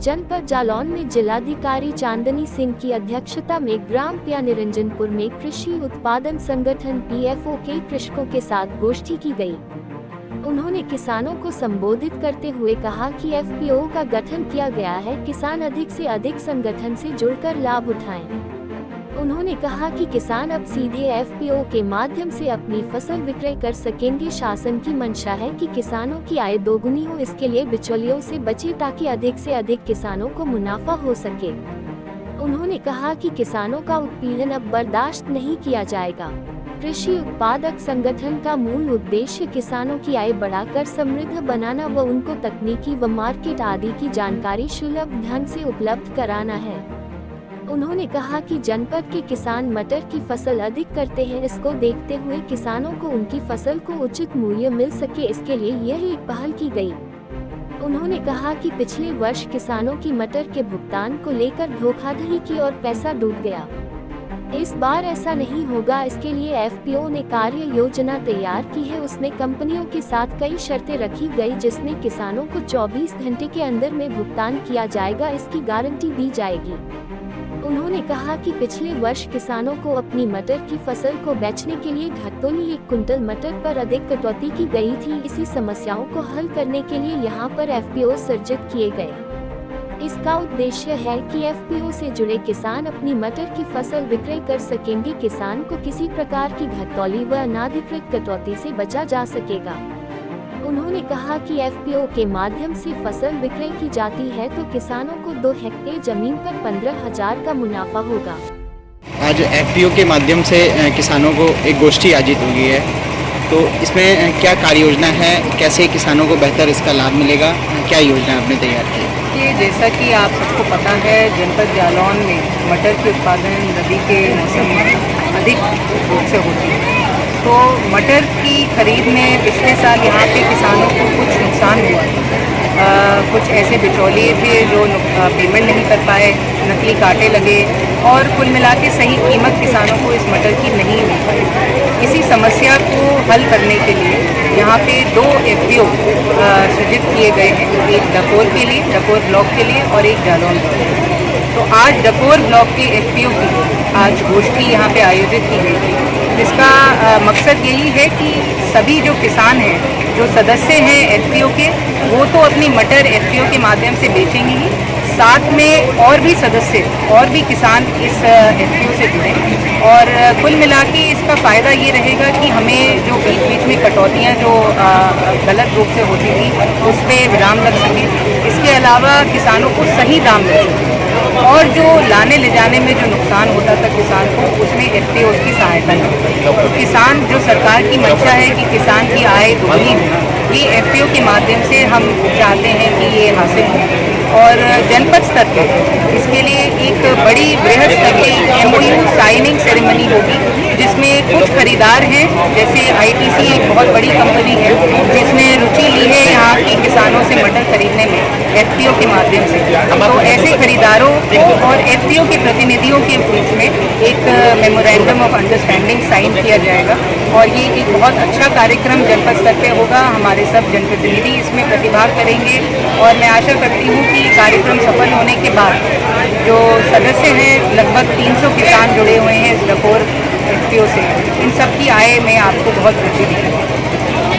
जनपद जालौन में जिलाधिकारी चांदनी सिंह की अध्यक्षता में ग्राम प्या निरंजनपुर में कृषि उत्पादन संगठन पीएफओ के कृषकों के साथ गोष्ठी की गई। उन्होंने किसानों को संबोधित करते हुए कहा कि एफपीओ का गठन किया गया है, किसान अधिक से अधिक संगठन से जुड़कर लाभ उठाएं। उन्होंने कहा कि किसान अब सीधे एफपीओ के माध्यम से अपनी फसल विक्रय कर सकेंगे। शासन की मंशा है कि किसानों की आय दोगुनी हो, इसके लिए बिचौलियों से बचे ताकि अधिक से अधिक किसानों को मुनाफा हो सके। उन्होंने कहा कि किसानों का उत्पीड़न अब बर्दाश्त नहीं किया जाएगा। कृषि उत्पादक संगठन का मूल उद्देश्य किसानों की आय बढ़ाकर समृद्ध बनाना व उनको तकनीकी व मार्केट आदि की जानकारी सुलभ ढंग से उपलब्ध कराना है। उन्होंने कहा कि जनपद के किसान मटर की फसल अधिक करते हैं, इसको देखते हुए किसानों को उनकी फसल को उचित मूल्य मिल सके, इसके लिए यह एक पहल की गई। उन्होंने कहा कि पिछले वर्ष किसानों की मटर के भुगतान को लेकर धोखाधड़ी की और पैसा डूब गया। इस बार ऐसा नहीं होगा, इसके लिए एफपीओ ने कार्य योजना तैयार की है। उसमें कंपनियों के साथ कई शर्तें रखी गई, जिसमें किसानों को 24 घंटे के अंदर में भुगतान किया जाएगा, इसकी गारंटी दी जाएगी। उन्होंने कहा कि पिछले वर्ष किसानों को अपनी मटर की फसल को बेचने के लिए घटतौली 1 कुंटल मटर पर अधिक कटौती की गई थी। इसी समस्याओं को हल करने के लिए यहां पर एफपीओ सर्जित किए गए। इसका उद्देश्य है कि एफपीओ से जुड़े किसान अपनी मटर की फसल विक्रय कर सकेंगे। किसान को किसी प्रकार की घटतौली व अनाधिकृत कटौती से बचा जा सकेगा। उन्होंने कहा कि एफपीओ के माध्यम से फसल विक्रय की जाती है तो किसानों को 2 हेक्टेयर जमीन पर 15,000 का मुनाफा होगा। आज एफपीओ के माध्यम से किसानों को एक गोष्ठी आयोजित हुई है, तो इसमें क्या कार्य योजना है, कैसे किसानों को बेहतर इसका लाभ मिलेगा, क्या योजना आपने तैयार की? कि जैसा कि आप सबको पता है, जनपद जालौन में मटर के उत्पादन रबी के मौसम में अधिक रूप से होती है। तो मटर की खरीद में पिछले साल यहाँ पे किसानों को कुछ नुकसान हुआ। कुछ ऐसे बिचौलिए थे जो पेमेंट नहीं कर पाए, नकली कांटे लगे और कुल मिला के सही कीमत किसानों को इस मटर की नहीं मिल पाई। इसी समस्या को हल करने के लिए यहाँ पे 2 एफपीओ सृजित किए गए हैं, एक डकोर के लिए, डकोर ब्लॉक के लिए और एक जालौन ब्लॉक के लिए। तो आज डकोर ब्लॉक के एफपीओ की आज गोष्ठी यहाँ पे आयोजित की गई थी, जिसका मकसद यही है कि सभी जो किसान हैं, जो सदस्य हैं एफपीओ के, वो तो अपनी मटर एफपीओ के माध्यम से बेचेंगे ही, साथ में और भी सदस्य और भी किसान इस एफपीओ से जुड़े और कुल मिला के इसका फ़ायदा ये रहेगा कि हमें जो बीच बीच में कटौतियाँ जो गलत रूप से होती थी उस पर विराम लग सके। इसके अलावा किसानों को सही दाम मिल सके और जो लाने ले जाने में जो नुकसान होता था किसान को, उसमें एफपीओ की सहायता मिलती। तो किसान जो सरकार की मंशा है कि किसान की आय दोगुनी हो, ये एफपीओ के माध्यम से हम चाहते हैं कि ये हासिल हो। और जनपद स्तर पर इसके लिए एक बड़ी बृहद स्तर की एमओयू साइनिंग सेरेमनी होगी, जिसमें कुछ खरीदार हैं, जैसे आईटीसी एक बहुत बड़ी कंपनी है जिसने रुचि ली है यहाँ के किसानों से मटर खरीदने में एफपीओ के माध्यम से। तो ऐसे खरीदारों को और एफपीओ के प्रतिनिधियों के बीच में एक मेमोरेंडम ऑफ अंडरस्टैंडिंग साइन किया जाएगा और ये एक बहुत अच्छा कार्यक्रम जनपद स्तर पर होगा। हमारे सब जनप्रतिनिधि इसमें प्रतिभाग करेंगे और मैं आशा करती हूँ कि कार्यक्रम सफल होने के बाद जो सदस्य हैं, लगभग 300 किसान जुड़े हुए हैं इस डकोर एफपीओ से, इन सब की आय में आपको बहुत वृद्धि दिखेगी।